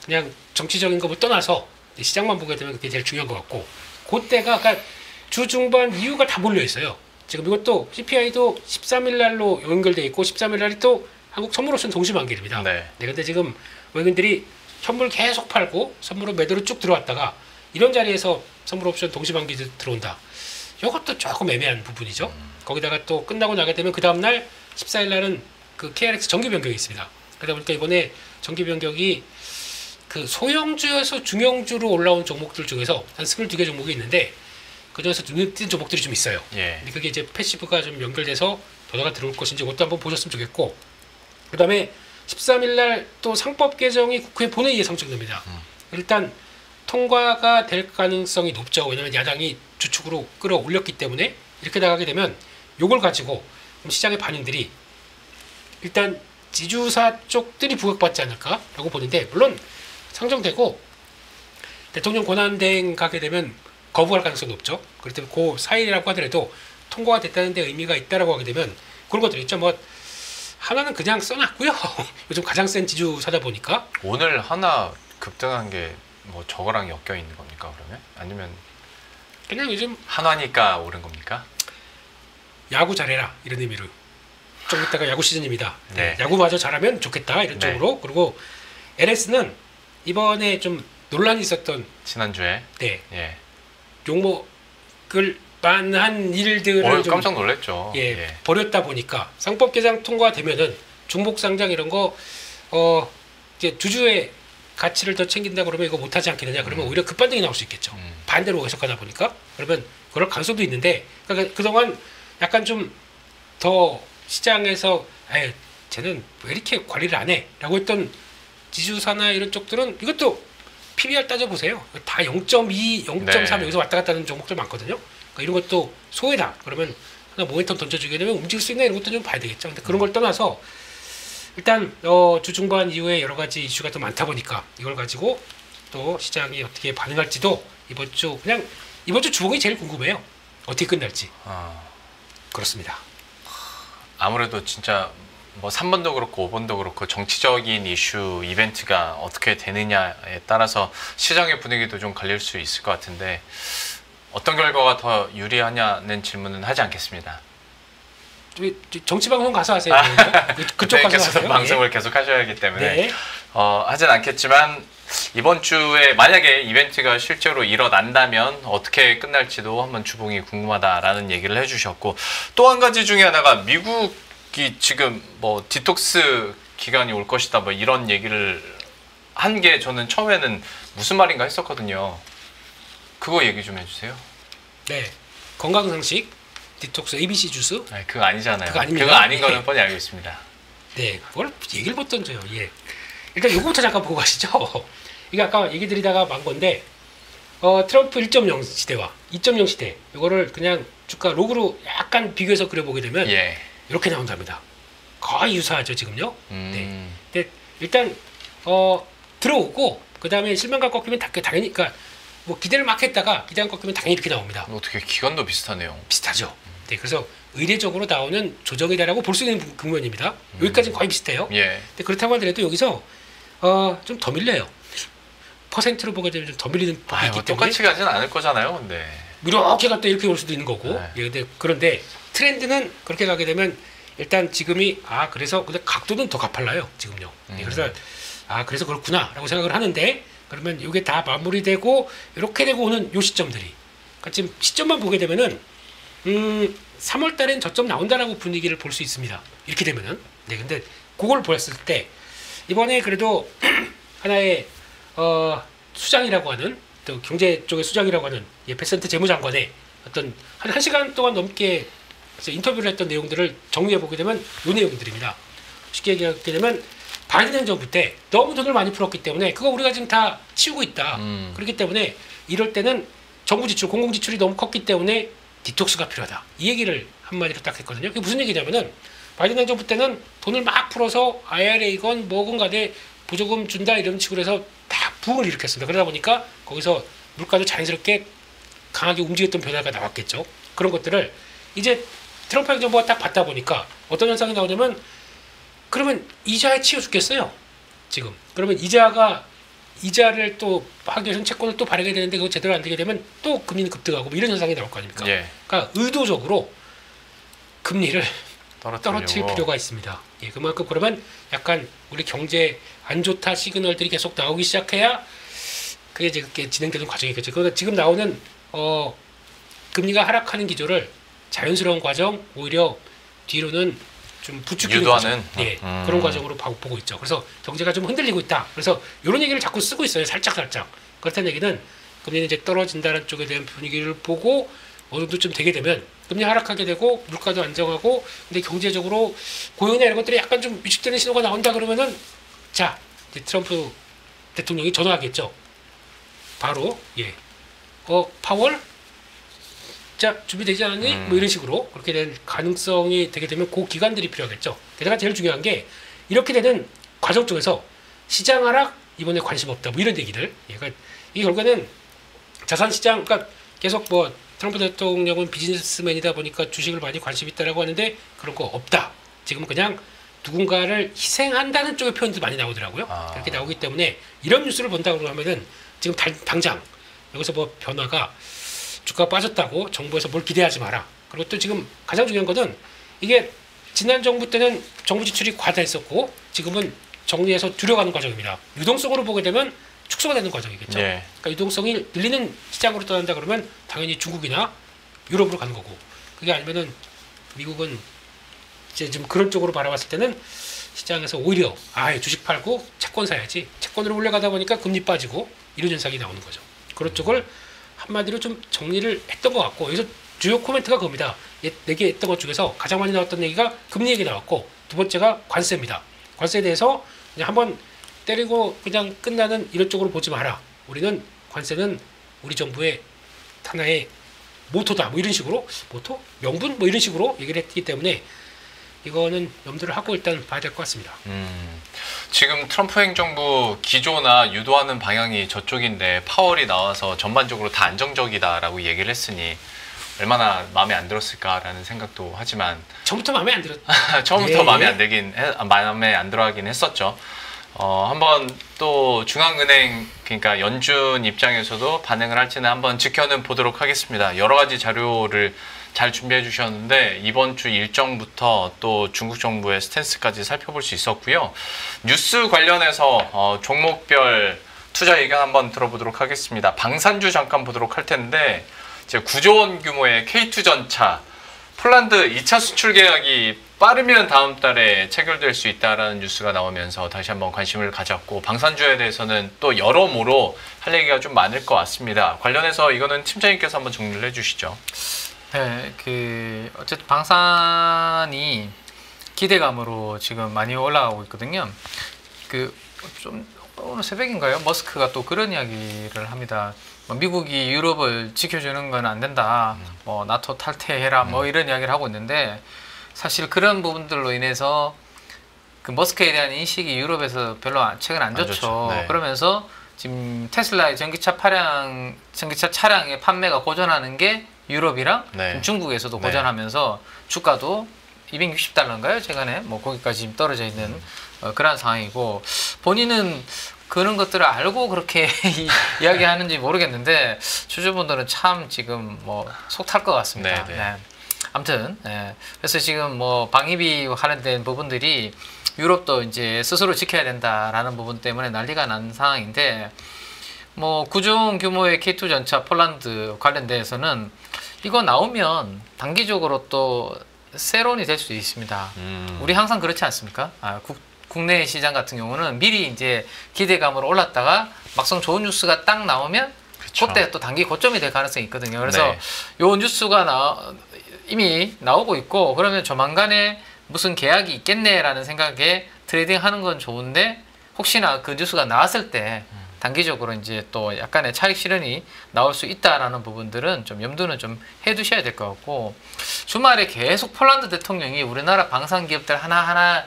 그냥 정치적인 것을 떠나서 시장만 보게 되면 그게 제일 중요한 것 같고 그때가 그러니까 주 중반 이유가 다 몰려 있어요. 지금 이것도 CPI도 13일 날로 연결돼 있고 13일 날이 또 한국 선물옵션 동시 만기입니다. 네. 근데 지금 외국인들이 현물 계속 팔고 선물로 매도로 쭉 들어왔다가 이런 자리에서 선물옵션 동시 만기 들어온다. 이것도 조금 애매한 부분이죠. 거기다가 또 끝나고 나게 되면 그 다음 날 14일 날은 그 KRX 정기 변경이 있습니다. 그러다 보니까 이번에 정기 변경이 그 소형주에서 중형주로 올라온 종목들 중에서 한 22개 종목이 있는데 그중에서 눈에 띄는 종목들이 좀 있어요. 예. 근데 그게 이제 패시브가 좀 연결돼서 더더가 들어올 것인지 그것도 한번 보셨으면 좋겠고, 그다음에 13일 날 또 상법 개정이 국회 본회의에 상정됩니다. 일단 통과가 될 가능성이 높죠. 왜냐하면 야당이 주축으로 끌어올렸기 때문에 이렇게 나가게 되면 요걸 가지고 시장의 반응들이 일단 지주사 쪽들이 부각받지 않을까라고 보는데, 물론 상정되고 대통령 권한대행 가게 되면 거부할 가능성이 높죠. 그렇기 때문에 그 사일이라고 하더라도 통과가 됐다는 데 의미가 있다라고 하게 되면 그런 것들 있죠. 뭐 하나는 그냥 써놨고요. 요즘 가장 센 지주사다 보니까. 오늘 하나 급등한 게 뭐 저거랑 엮여 있는 겁니까 그러면? 아니면 그냥 요즘 한화니까 오른 겁니까? 야구 잘해라 이런 의미로. 좀 이따가 야구 시즌입니다. 네. 야구마저 잘하면 좋겠다 이런 네. 쪽으로. 그리고 LS는 이번에 좀 논란이 있었던 지난주에 네, 예. 종목을 만한 일들을 좀 깜짝 놀랐죠. 예, 버렸다 보니까 상법 개정 통과되면은 중복 상장 이런 거 이제 주주의 가치를 더 챙긴다 그러면 이거 못하지 않겠느냐, 그러면 오히려 급반등이 나올 수 있겠죠. 반대로 해석하다 보니까 그러면 그럴 가능성도 있는데, 그러니까 그동안 약간 좀 더 시장에서 쟤는 왜 이렇게 관리를 안 해? 라고 했던 지주사나 이런 쪽들은 이것도 PBR 따져보세요. 다 0.2, 0.3 네. 여기서 왔다 갔다 하는 종목들 많거든요. 그러니까 이런 것도 소외다. 그러면 하나 모멘텀 던져주게 되면 움직일 수 있나 이런 것도 좀 봐야 되겠죠. 근데 그런 걸 떠나서 일단 주 중반 이후에 여러 가지 이슈가 또 많다 보니까 이걸 가지고 또 시장이 어떻게 반응할지도 이번 주 주봉이 제일 궁금해요. 어떻게 끝날지. 그렇습니다. 아무래도 진짜 뭐 3번도 그렇고 5번도 그렇고 정치적인 이슈 이벤트가 어떻게 되느냐에 따라서 시장의 분위기도 좀 갈릴 수 있을 것 같은데, 어떤 결과가 더 유리하냐는 질문은 하지 않겠습니다. 정치 방송 가서 하세요. 그쪽 가서 대표께서도 하세요. 방송을 계속 하셔야 하기 때문에 네. 하진 않겠지만, 이번 주에 만약에 이벤트가 실제로 일어난다면 어떻게 끝날지도 한번 주봉이 궁금하다라는 얘기를 해주셨고, 또 한 가지 중에 하나가 미국이 지금 뭐 디톡스 기간이 올 것이다 뭐 이런 얘기를 한 게 저는 처음에는 무슨 말인가 했었거든요. 그거 얘기 좀 해주세요. 네. 건강상식 디톡스 ABC 주스. 아니, 그거 아니잖아요. 그거 아닙니다. 그거 아닌 거는 네. 뻔히 알고 있습니다. 네. 뭘 얘기를 못 던져요. 예. 일단 요거부터 잠깐 보고 가시죠. 이게 아까 얘기 드리다가 만 건데, 트럼프 1.0 시대와 2.0 시대, 이거를 그냥 주가 로그로 약간 비교해서 그려보게 되면 예. 이렇게 나온답니다. 거의 유사하죠 지금요. 네. 근데 일단 들어오고 그 다음에 실망감 꺾이면 당연히, 그러니까 뭐 기대를 막 했다가 기대감 꺾이면 당연히 이렇게 나옵니다. 어떻게 기간도 비슷하네요. 비슷하죠. 네. 그래서 의례적으로 나오는 조정이다라고 볼 수 있는 국면입니다. 여기까지는 거의 비슷해요. 예. 근데 그렇다고 하더라도 여기서 좀 더 밀려요. 퍼센트로 보게 되면 좀 더 밀리는 부분이 있기 뭐 때문에 똑같이 가진 않을 거잖아요, 근데. 이렇게 갔다 이렇게 올 수도 있는 거고. 네. 예, 그런데 트렌드는 그렇게 가게 되면 일단 지금이 그래서 근데 각도는 더 가팔라요 지금요. 예, 그래서 그래서 그렇구나라고 생각을 하는데, 그러면 이게 다 마무리되고 이렇게 되고 오는 요 시점들이, 그러니까 지금 시점만 보게 되면은 3월 달엔 저점 나온다라고 분위기를 볼 수 있습니다. 이렇게 되면은. 네, 근데 그걸 보았을 때 이번에 그래도 하나의 수장이라고 하는, 또 경제 쪽의 수장이라고 하는 베센트 재무장관의 어떤 한 1시간 동안 넘게 인터뷰를 했던 내용들을 정리해 보게 되면 이 내용들입니다. 쉽게 얘기하게 되면 바이든 정부 때 너무 돈을 많이 풀었기 때문에 그거 우리가 지금 다 치우고 있다. 그렇기 때문에 이럴 때는 정부 지출, 공공 지출이 너무 컸기 때문에 디톡스가 필요하다. 이 얘기를 한마디로 딱 했거든요. 그게 무슨 얘기냐면은 바이든 정부 때는 돈을 막 풀어서 IRA건 뭐건 간에 보조금 준다 이런 식으로 해서 다 부흥을 일으켰습니다. 그러다 보니까 거기서 물가도 자연스럽게 강하게 움직였던 변화가 나왔겠죠. 그런 것들을 이제 트럼프 행정부가 딱 받다 보니까 어떤 현상이 나오냐면, 그러면 이자에 치여 죽겠어요. 지금. 그러면 이자를 또 하기 위해서는 채권을 또 발행해야 되는데 그거 제대로 안 되게 되면 또 금리는 급등하고 뭐 이런 현상이 나올 거 아닙니까? 예. 그러니까 의도적으로 금리를 떨어뜨릴 떨어뜨리려고. 필요가 있습니다. 예, 그만큼 그러면 약간 우리 경제 안 좋다 시그널들이 계속 나오기 시작해야 그게 이제 그렇게 진행되는 과정이겠죠. 그러니까 지금 나오는 금리가 하락하는 기조를 자연스러운 과정, 오히려 뒤로는 좀 부추기는 유도하는? 과정, 예, 그런 과정으로 보고 있죠. 그래서 경제가 좀 흔들리고 있다. 그래서 이런 얘기를 자꾸 쓰고 있어요. 살짝. 그렇다는 얘기는 금리는 이제 떨어진다는 쪽에 대한 분위기를 보고 어느 정도쯤 되게 되면 금리 하락하게 되고 물가도 안정하고 근데 경제적으로 고용이나 이런 것들이 약간 좀 위축되는 신호가 나온다 그러면은 자 이제 트럼프 대통령이 전화하겠죠. 바로 파월 자 준비되지 않았니? 뭐 이런 식으로 그렇게 될 가능성이 되게 되면 그 기간들이 필요하겠죠. 게다가 제일 중요한 게 이렇게 되는 과정 쪽에서 시장 하락 이번에 관심 없다 뭐 이런 얘기들. 그러니까 이 결과는 자산 시장 그러니까 계속 뭐 트럼프 대통령은 비즈니스맨이다 보니까 주식을 많이 관심 있다라고 하는데 그런 거 없다. 지금은 그냥 누군가를 희생한다는 쪽의 표현도 많이 나오더라고요. 그렇게 나오기 때문에 이런 뉴스를 본다고 하면은 지금 당장 여기서 뭐 변화가 주가가 빠졌다고 정부에서 뭘 기대하지 마라. 그리고 또 지금 가장 중요한 것은 이게 지난 정부 때는 정부 지출이 과다했었고 지금은 정리해서 줄여가는 과정입니다. 유동성으로 보게 되면 축소가 되는 과정이겠죠. 네. 그러니까 유동성이 늘리는 시장으로 떠난다 그러면 당연히 중국이나 유럽으로 가는 거고 그게 아니면은 미국은 이제 좀 그런 쪽으로 바라봤을 때는 시장에서 오히려 주식 팔고 채권 사야지 채권으로 올라가다 보니까 금리 빠지고 이런 현상이 나오는 거죠. 그런 쪽을 한마디로 좀 정리를 했던 것 같고 여기서 주요 코멘트가 그겁니다. 4개 했던 것 중에서 가장 많이 나왔던 얘기가 금리 얘기 나왔고 두 번째가 관세입니다. 관세에 대해서 그냥 한번 때리고 그냥 끝나는 이런 쪽으로 보지 마라. 우리는 관세는 우리 정부의 하나의 모토다. 뭐 이런 식으로 모토? 명분? 뭐 이런 식으로 얘기를 했기 때문에 이거는 염두를 하고 일단 봐야 될 것 같습니다. 지금 트럼프 행정부 기조나 유도하는 방향이 저쪽인데 파월이 나와서 전반적으로 다 안정적이다라고 얘기를 했으니 얼마나 마음에 안 들었을까라는 생각도 하지만 처음부터 마음에 안 들었. 처음부터 마음에 안 들어하긴 했었죠. 한번 또 중앙은행 그러니까 연준 입장에서도 반응을 할지는 한번 지켜는 보도록 하겠습니다. 여러 가지 자료를 잘 준비해 주셨는데 이번 주 일정부터 또 중국 정부의 스탠스까지 살펴볼 수 있었고요. 뉴스 관련해서 종목별 투자 의견 한번 들어보도록 하겠습니다. 방산주 잠깐 보도록 할 텐데 이제 9조 원 규모의 K2전차 폴란드 2차 수출 계약이 빠르면 다음 달에 체결될 수 있다라는 뉴스가 나오면서 다시 한번 관심을 가졌고 방산주에 대해서는 또 여러모로 할 얘기가 좀 많을 것 같습니다. 관련해서 이거는 팀장님께서 한번 정리를 해주시죠. 네, 어쨌든 방산이 기대감으로 지금 많이 올라가고 있거든요. 좀 오늘 새벽인가요? 머스크가 또 그런 이야기를 합니다. 미국이 유럽을 지켜주는 건 안 된다. 나토 탈퇴해라. 이런 이야기를 하고 있는데 사실 그런 부분들로 인해서 그 머스크에 대한 인식이 유럽에서 별로 최근 안 좋죠. 네. 그러면서 지금 테슬라의 전기차 차량의 판매가 고전하는 게 유럽이랑 네. 중국에서도 고전하면서 주가도 260달러인가요? 최근에 거기까지 지금 떨어져 있는 그런 상황이고 본인은 그런 것들을 알고 그렇게 이야기하는지 모르겠는데 주주분들은 참 지금 속 탈 것 같습니다. 네. 아무튼 그래서 지금 방위비 관련된 부분들이 유럽도 이제 스스로 지켜야 된다라는 부분 때문에 난리가 난 상황인데 9종 규모의 K2 전차 폴란드 관련돼서는 이거 나오면 단기적으로 또 세론이 될 수 있습니다. 우리 항상 그렇지 않습니까? 국내 시장 같은 경우는 미리 이제 기대감으로 올랐다가 막상 좋은 뉴스가 딱 나오면 그때 또 단기 고점이 될 가능성이 있거든요. 그래서 요 뉴스가 이미 나오고 있고 그러면 조만간에 무슨 계약이 있겠네라는 생각에 트레이딩 하는 건 좋은데 혹시나 그 뉴스가 나왔을 때 단기적으로 이제 또 약간의 차익 실현이 나올 수 있다라는 부분들은 좀 염두는 좀 해두셔야 될 것 같고 주말에 계속 폴란드 대통령이 우리나라 방산 기업들 하나하나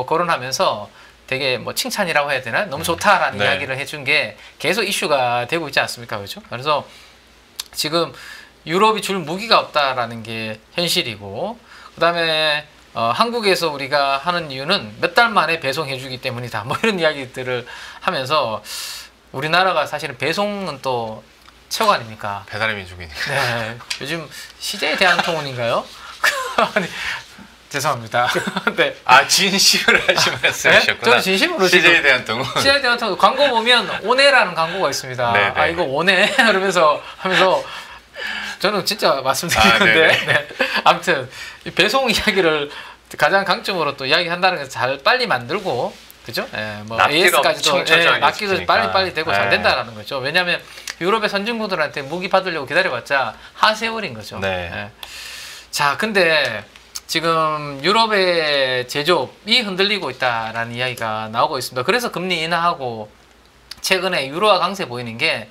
거론하면서 되게 칭찬이라고 해야 되나? 너무 좋다라는 이야기를 해준 게 계속 이슈가 되고 있지 않습니까? 그렇죠? 그래서 지금 유럽이 줄 무기가 없다라는 게 현실이고 그다음에 한국에서 우리가 하는 이유는 몇 달 만에 배송해 주기 때문이다. 이런 이야기들을 하면서 우리나라가 사실은 배송은 또 최고 아닙니까? 배달의 민족이니까. 네. 요즘 CJ 대한통운인가요? 아니, 죄송합니다. 네. 진심으로 하신 말씀이셨구나. 저는 진심으로 CJ 대한통운. CJ 대한통운 광고 보면 오네라는 광고가 있습니다. 네네. 이거 오네 하면서 저는 진짜 말씀드리는데 네. 아무튼 배송 이야기를 가장 강점으로 또 이야기한다는 게 잘 빨리 만들고 그죠? AS까지도 납기도 빨리 되고 잘 된다라는 거죠. 왜냐하면 유럽의 선진국들한테 무기 받으려고 기다려봤자 하세월인 거죠. 네. 예. 자, 근데 지금 유럽의 제조업이 흔들리고 있다라는 이야기가 나오고 있습니다. 그래서 금리 인하하고 최근에 유로화 강세 보이는 게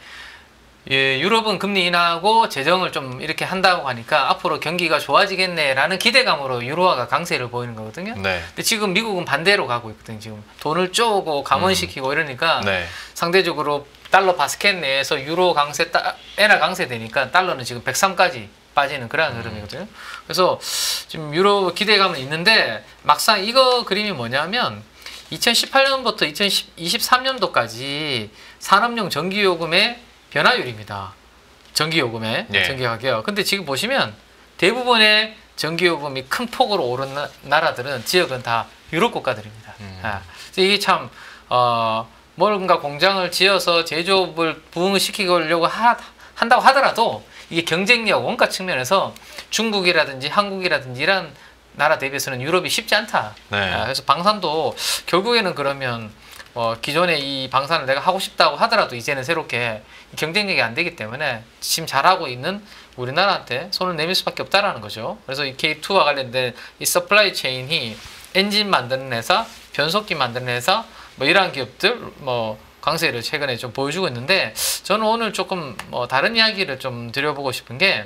유럽은 금리 인하하고 재정을 좀 이렇게 한다고 하니까 앞으로 경기가 좋아지겠네라는 기대감으로 유로화가 강세를 보이는 거거든요. 네. 근데 지금 미국은 반대로 가고 있거든요. 지금 돈을 쪼고 감원시키고 이러니까 네. 상대적으로 달러 바스켓 내에서 유로 강세, 엔화 강세 되니까 달러는 지금 103까지 빠지는 그런 흐름이거든요. 그래서 지금 유로 기대감은 있는데 막상 이거 그림이 뭐냐면 2018년부터 2023년도까지 산업용 전기요금의 변화율입니다. 전기요금의 예. 전기가격. 근데 지금 보시면 대부분의 전기요금이 큰 폭으로 오른 나라들은 지역은 다 유럽 국가들입니다. 그래서 이게 참 뭔가 공장을 지어서 제조업을 부흥시키려고 한다고 하더라도 이게 경쟁력 원가 측면에서 중국이라든지 한국이라든지 이런 나라 대비해서는 유럽이 쉽지 않다. 네. 그래서 방산도 결국에는 그러면 기존에 이 방산을 내가 하고 싶다고 하더라도 이제는 새롭게 경쟁력이 안 되기 때문에 지금 잘하고 있는 우리나라한테 손을 내밀 수밖에 없다라는 거죠. 그래서 이 K2와 관련된 이 서플라이 체인이 엔진 만드는 회사, 변속기 만드는 회사, 뭐 이러한 기업들 강세를 최근에 좀 보여주고 있는데 저는 오늘 조금 다른 이야기를 좀 드려보고 싶은 게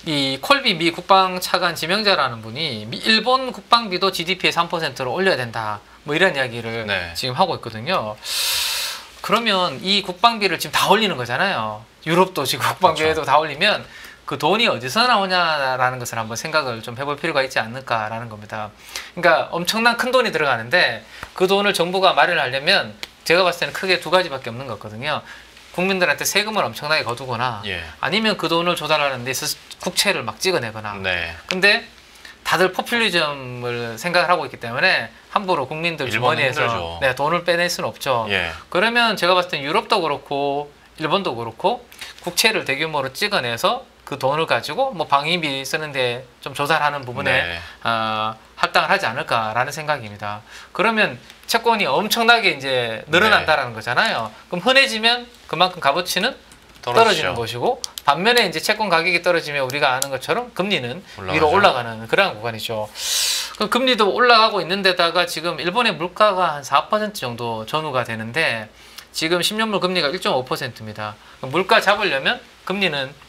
이 콜비 미 국방차관 지명자라는 분이 일본 국방비도 GDP의 3%로 올려야 된다. 뭐 이런 이야기를 네. 지금 하고 있거든요. 그러면 이 국방비를 지금 다 올리는 거잖아요. 유럽도 지금 국방비에도 그렇죠. 다 올리면 그 돈이 어디서 나오냐라는 것을 한번 생각을 좀 해볼 필요가 있지 않을까라는 겁니다. 그러니까 엄청난 큰 돈이 들어가는데 그 돈을 정부가 마련하려면 제가 봤을 때는 크게 두 가지밖에 없는 것 같거든요. 국민들한테 세금을 엄청나게 거두거나 예. 아니면 그 돈을 조달하는 데 있어서 국채를 막 찍어내거나. 네. 근데 다들 포퓰리즘을 생각을 하고 있기 때문에 함부로 국민들 일본은 주머니에서 힘들죠. 네, 돈을 빼낼 수는 없죠. 예. 그러면 제가 봤을 때 유럽도 그렇고 일본도 그렇고 국채를 대규모로 찍어내서 그 돈을 가지고 뭐 방위비 쓰는데 좀 조달하는 부분에 네. 할당을 하지 않을까라는 생각입니다. 그러면 채권이 엄청나게 이제 늘어난다라는 거잖아요. 그럼 흔해지면 그만큼 값어치는 떨어지는 것이고 반면에 이제 채권 가격이 떨어지면 우리가 아는 것처럼 금리는 위로 올라가는 그런 구간이죠. 그럼 금리도 올라가고 있는데다가 지금 일본의 물가가 한 4% 정도 전후가 되는데 지금 10년물 금리가 1.5%입니다. 물가 잡으려면 금리는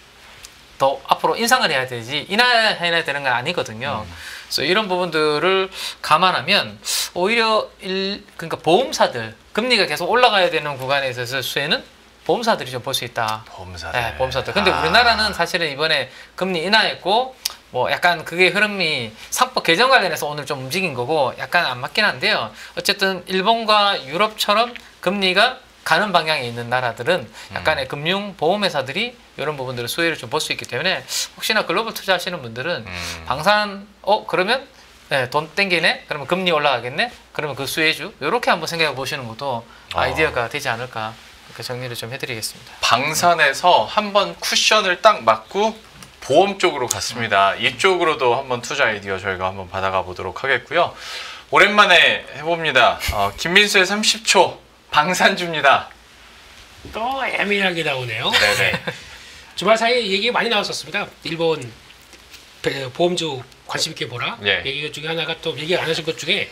더 앞으로 인상을 해야 되지 인하해야 되는 건 아니거든요. 그래서 이런 부분들을 감안하면 오히려 그러니까 보험사들 금리가 계속 올라가야 되는 구간에 있어서 수혜는 보험사들이 좀 볼 수 있다. 보험사들. 네, 보험사들. 근데 우리나라는 사실은 이번에 금리 인하했고 뭐 약간 그게 흐름이 상법 개정 관련해서 오늘 좀 움직인 거고 약간 안 맞긴 한데요. 어쨌든 일본과 유럽처럼 금리가 가는 방향에 있는 나라들은 약간의 금융 보험회사들이 이런 부분들을 수혜를 좀 볼 수 있기 때문에 혹시나 글로벌 투자하시는 분들은 방산 그러면 네, 돈 땡기네? 그러면 금리 올라가겠네? 그러면 그 수혜주 이렇게 한번 생각해 보시는 것도 아이디어가 되지 않을까 그렇게 정리를 좀 해드리겠습니다. 방산에서 한번 쿠션을 딱 맞고 보험 쪽으로 갔습니다. 이쪽으로도 한번 투자 아이디어 저희가 한번 받아가 보도록 하겠고요. 오랜만에 해봅니다. 김민수의 30초 방산주입니다. 또 애매하게 나오네요. 네네. 주말 사이에 얘기 많이 나왔었습니다. 일본 보험주 관심 있게 보라. 예. 얘기 중에 하나가 또 얘기 안 하신 것 중에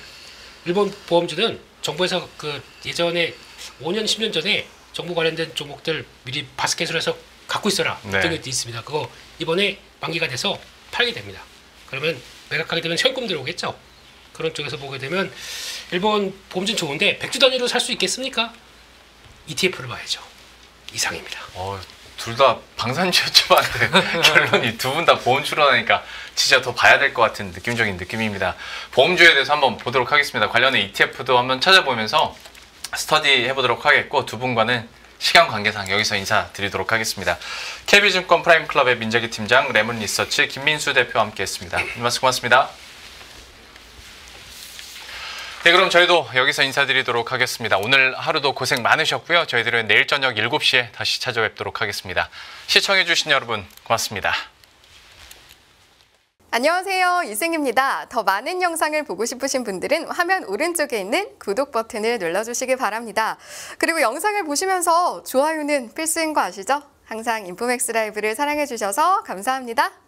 일본 보험주는 정부에서 그 예전에 5년 10년 전에 정부 관련된 종목들 미리 바스켓으로 해서 갖고 있어라. 네. 그런 게 있습니다. 그거 이번에 만기가 돼서 팔게 됩니다. 그러면 매각하게 되면 현금 들어오겠죠. 그런 쪽에서 보게 되면 일본 보험주는 좋은데 100주 단위로 살 수 있겠습니까? ETF를 봐야죠. 이상입니다. 둘 다 방산주였지만 결론이 두 분 다 보험주로 하니까 진짜 더 봐야 될 것 같은 느낌적인 느낌입니다. 보험주에 대해서 한번 보도록 하겠습니다. 관련된 ETF도 한번 찾아보면서 스터디 해보도록 하겠고 두 분과는 시간 관계상 여기서 인사드리도록 하겠습니다. KB증권 프라임클럽의 민재기 팀장, 레몬리서치 김민수 대표와 함께했습니다. 말씀 고맙습니다. 네, 그럼 저희도 여기서 인사드리도록 하겠습니다. 오늘 하루도 고생 많으셨고요. 저희들은 내일 저녁 7시에 다시 찾아뵙도록 하겠습니다. 시청해주신 여러분 고맙습니다. 안녕하세요. 이승입니다. 더 많은 영상을 보고 싶으신 분들은 화면 오른쪽에 있는 구독 버튼을 눌러주시기 바랍니다. 그리고 영상을 보시면서 좋아요는 필수인 거 아시죠? 항상 인포맥스 라이브를 사랑해주셔서 감사합니다.